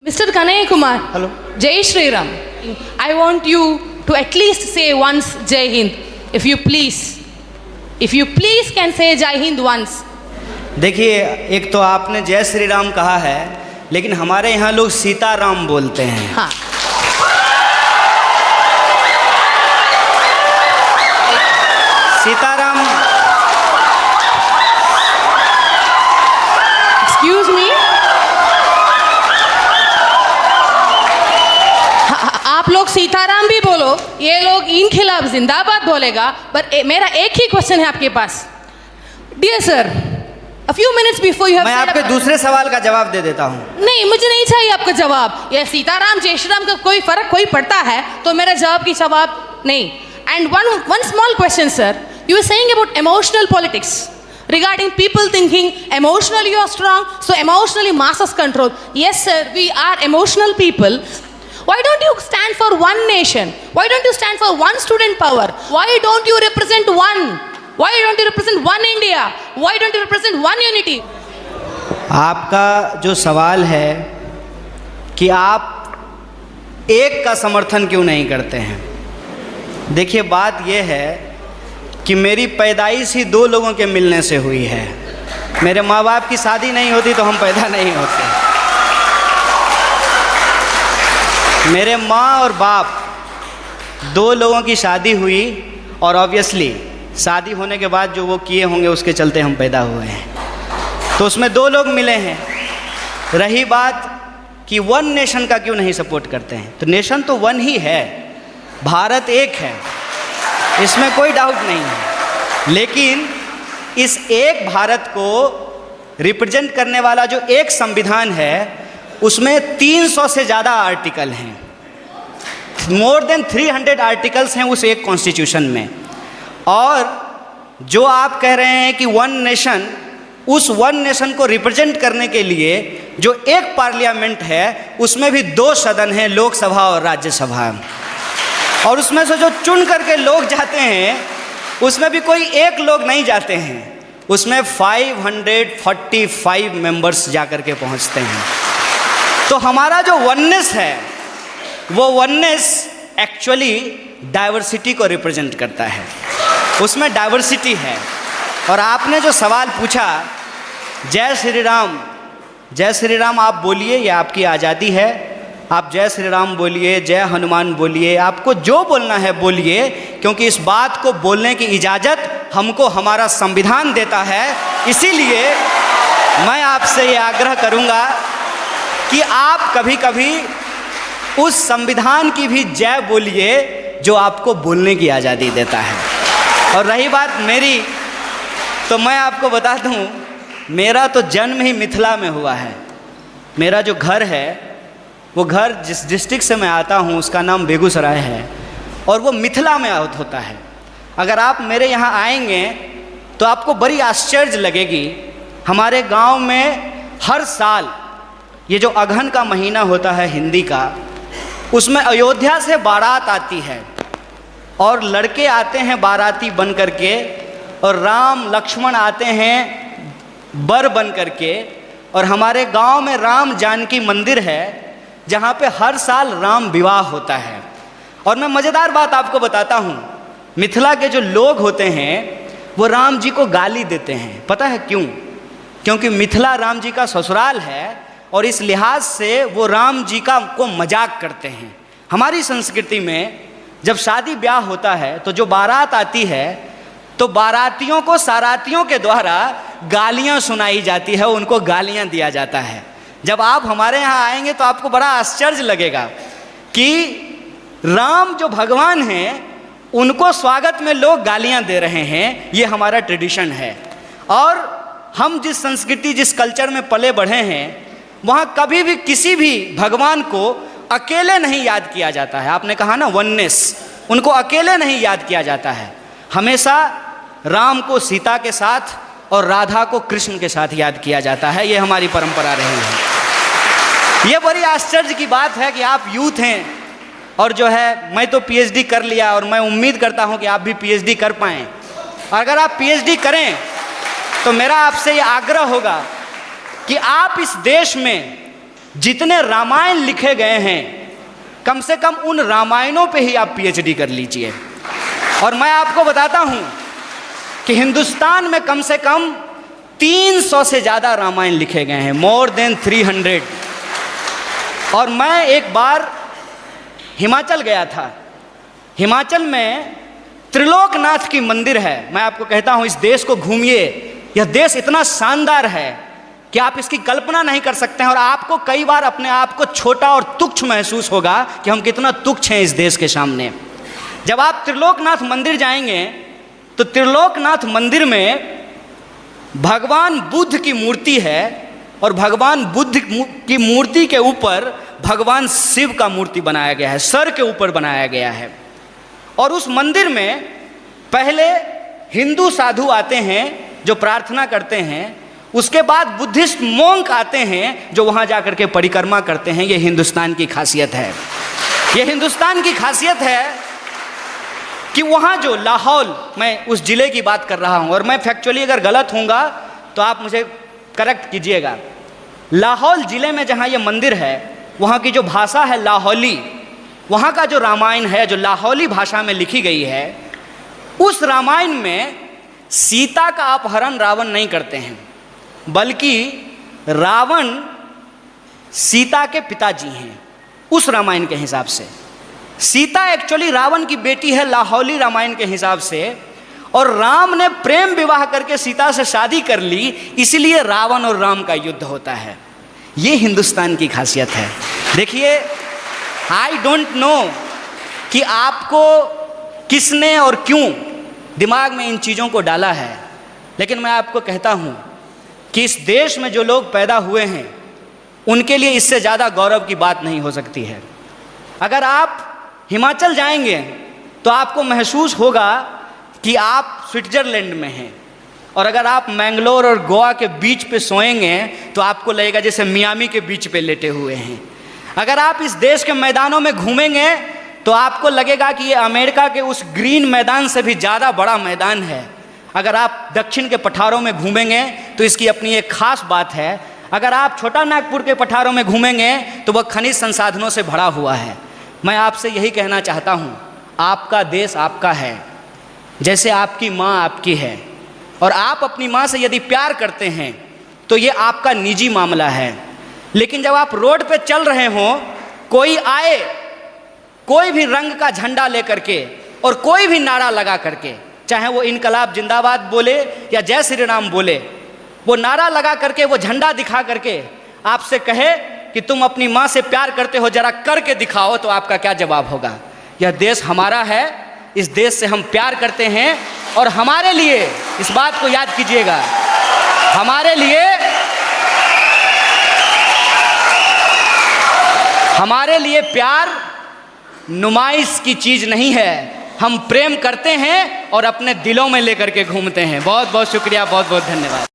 Mr. Kanaya Kumar. Hello. Jai Shri Ram. I want you to at least say once Jai Hind, if you please. If you please can say Jai Hind once. देखिए, एक तो आपने जय श्री राम कहा है, लेकिन हमारे यहाँ लोग सीताराम बोलते हैं। हाँ। सीताराम। Excuse me. आप लोग सीताराम भी बोलो, ये लोग इन खिलाफ जिंदाबाद बोलेगा, पर मेरा एक ही क्वेश्चन है आपके पास। Dear sir, a few minutes before you have मैं said आपके about... दूसरे सवाल का जवाब दे देता हूँ। नहीं, मुझे नहीं चाहिए आपका जवाब। ये सीताराम जय श्री राम का कोई फर्क कोई पड़ता है तो मेरा जवाब की जवाब नहीं। And one small question, sir. You were saying about emotional politics. Regarding people thinking emotionally you are strong, so emotionally masses control. Yes, sir, we are emotional people. Why don't you stand for one nation? Why don't you stand for one student power? Why don't you represent one? Why don't you represent one India? Why don't you represent one unity? आपका जो सवाल है कि आप एक का समर्थन क्यों नहीं करते हैं, देखिए बात यह है कि मेरी पैदाइश ही दो लोगों के मिलने से हुई है। मेरे माँ बाप की शादी नहीं होती तो हम पैदा नहीं होते। मेरे माँ और बाप दो लोगों की शादी हुई और ऑब्वियसली शादी होने के बाद जो वो किए होंगे उसके चलते हम पैदा हुए हैं, तो उसमें दो लोग मिले हैं। रही बात कि वन नेशन का क्यों नहीं सपोर्ट करते हैं, तो नेशन तो वन ही है, भारत एक है, इसमें कोई डाउट नहीं है। लेकिन इस एक भारत को रिप्रेजेंट करने वाला जो एक संविधान है उसमें 300 से ज़्यादा आर्टिकल हैं, मोर देन 300 आर्टिकल्स हैं उस एक कॉन्स्टिट्यूशन में। और जो आप कह रहे हैं कि वन नेशन, उस वन नेशन को रिप्रेजेंट करने के लिए जो एक पार्लियामेंट है उसमें भी दो सदन हैं, लोकसभा और राज्यसभा, और उसमें से जो चुन करके लोग जाते हैं उसमें भी कोई एक लोग नहीं जाते हैं, उसमें 545 मेंबर्स जाकर के पहुंचते हैं। तो हमारा जो वननेस है वो वननेस एक्चुअली डाइवर्सिटी को रिप्रेजेंट करता है, उसमें डाइवर्सिटी है। और आपने जो सवाल पूछा जय श्री राम, जय श्री राम आप बोलिए, ये आपकी आज़ादी है, आप जय श्री राम बोलिए, जय हनुमान बोलिए, आपको जो बोलना है बोलिए, क्योंकि इस बात को बोलने की इजाज़त हमको हमारा संविधान देता है। इसीलिए मैं आपसे ये आग्रह करूँगा कि आप कभी कभी उस संविधान की भी जय बोलिए जो आपको बोलने की आज़ादी देता है। और रही बात मेरी, तो मैं आपको बता दूं, मेरा तो जन्म ही मिथिला में हुआ है। मेरा जो घर है वो घर जिस डिस्ट्रिक्ट से मैं आता हूँ उसका नाम बेगूसराय है और वो मिथिला में होता है। अगर आप मेरे यहाँ आएंगे तो आपको बड़ी आश्चर्य लगेगी। हमारे गांव में हर साल ये जो अगहन का महीना होता है हिंदी का, उसमें अयोध्या से बारात आती है और लड़के आते हैं बाराती बन करके, और राम लक्ष्मण आते हैं बर बन करके। और हमारे गांव में राम जानकी मंदिर है जहां पे हर साल राम विवाह होता है। और मैं मज़ेदार बात आपको बताता हूं, मिथिला के जो लोग होते हैं वो राम जी को गाली देते हैं। पता है क्यों? क्योंकि मिथिला राम जी का ससुराल है और इस लिहाज से वो राम जी को मजाक करते हैं। हमारी संस्कृति में जब शादी ब्याह होता है तो जो बारात आती है तो बारातियों को सारातियों के द्वारा गालियां सुनाई जाती है, उनको गालियां दिया जाता है। जब आप हमारे यहाँ आएंगे तो आपको बड़ा आश्चर्य लगेगा कि राम जो भगवान हैं उनको स्वागत में लोग गालियां दे रहे हैं। ये हमारा ट्रेडिशन है। और हम जिस संस्कृति जिस कल्चर में पले बढ़े हैं वहाँ कभी भी किसी भी भगवान को अकेले नहीं याद किया जाता है। आपने कहा ना वननेस, उनको अकेले नहीं याद किया जाता है। हमेशा राम को सीता के साथ और राधा को कृष्ण के साथ याद किया जाता है। ये हमारी परंपरा रही है। ये बड़ी आश्चर्य की बात है कि आप यूथ हैं और जो है मैं तो पीएचडी कर लिया और मैं उम्मीद करता हूँ कि आप भी पीएचडी कर पाएँ। अगर आप पीएचडी करें तो मेरा आपसे ये आग्रह होगा कि आप इस देश में जितने रामायण लिखे गए हैं, कम से कम उन रामायणों पे ही आप पीएचडी कर लीजिए। और मैं आपको बताता हूं कि हिंदुस्तान में कम से कम 300 से ज़्यादा रामायण लिखे गए हैं, मोर देन 300। और मैं एक बार हिमाचल गया था। हिमाचल में त्रिलोकनाथ की मंदिर है। मैं आपको कहता हूं इस देश को घूमिए, यह देश इतना शानदार है कि आप इसकी कल्पना नहीं कर सकते हैं। और आपको कई बार अपने आप को छोटा और तुच्छ महसूस होगा कि हम कितना तुच्छ हैं इस देश के सामने। जब आप त्रिलोकनाथ मंदिर जाएंगे तो त्रिलोकनाथ मंदिर में भगवान बुद्ध की मूर्ति है और भगवान बुद्ध की मूर्ति के ऊपर भगवान शिव का मूर्ति बनाया गया है, सर के ऊपर बनाया गया है। और उस मंदिर में पहले हिंदू साधु आते हैं जो प्रार्थना करते हैं, उसके बाद बुद्धिस्ट मोंक आते हैं जो वहाँ जाकर के परिक्रमा करते हैं। ये हिंदुस्तान की खासियत है। ये हिंदुस्तान की खासियत है कि वहाँ जो लाहौल, मैं उस ज़िले की बात कर रहा हूँ और मैं फैक्चुअली अगर गलत होऊंगा तो आप मुझे करेक्ट कीजिएगा। लाहौल ज़िले में जहाँ ये मंदिर है, वहाँ की जो भाषा है लाहौली, वहाँ का जो रामायण है जो लाहौली भाषा में लिखी गई है, उस रामायण में सीता का अपहरण रावण नहीं करते हैं, बल्कि रावण सीता के पिताजी हैं। उस रामायण के हिसाब से सीता एक्चुअली रावण की बेटी है लाहौली रामायण के हिसाब से, और राम ने प्रेम विवाह करके सीता से शादी कर ली, इसलिए रावण और राम का युद्ध होता है। ये हिंदुस्तान की खासियत है। देखिए, आई डोंट नो कि आपको किसने और क्यों दिमाग में इन चीज़ों को डाला है, लेकिन मैं आपको कहता हूँ कि इस देश में जो लोग पैदा हुए हैं उनके लिए इससे ज़्यादा गौरव की बात नहीं हो सकती है। अगर आप हिमाचल जाएंगे तो आपको महसूस होगा कि आप स्विट्ज़रलैंड में हैं, और अगर आप मैंगलोर और गोवा के बीच पे सोएंगे तो आपको लगेगा जैसे मियामी के बीच पे लेटे हुए हैं। अगर आप इस देश के मैदानों में घूमेंगे तो आपको लगेगा कि ये अमेरिका के उस ग्रीन मैदान से भी ज़्यादा बड़ा मैदान है। अगर आप दक्षिण के पठारों में घूमेंगे तो इसकी अपनी एक खास बात है। अगर आप छोटा नागपुर के पठारों में घूमेंगे तो वह खनिज संसाधनों से भरा हुआ है। मैं आपसे यही कहना चाहता हूँ, आपका देश आपका है, जैसे आपकी माँ आपकी है, और आप अपनी माँ से यदि प्यार करते हैं तो ये आपका निजी मामला है। लेकिन जब आप रोड पे चल रहे हों, कोई आए, कोई भी रंग का झंडा लेकर के और कोई भी नारा लगा करके, चाहे वो इनकलाब जिंदाबाद बोले या जय श्री राम बोले, वो नारा लगा करके, वो झंडा दिखा करके आपसे कहे कि तुम अपनी माँ से प्यार करते हो, जरा करके दिखाओ, तो आपका क्या जवाब होगा? यह देश हमारा है, इस देश से हम प्यार करते हैं, और हमारे लिए, इस बात को याद कीजिएगा, हमारे लिए प्यार नुमाइश की चीज़ नहीं है। हम प्रेम करते हैं और अपने दिलों में लेकर के घूमते हैं। बहुत बहुत शुक्रिया, बहुत बहुत धन्यवाद।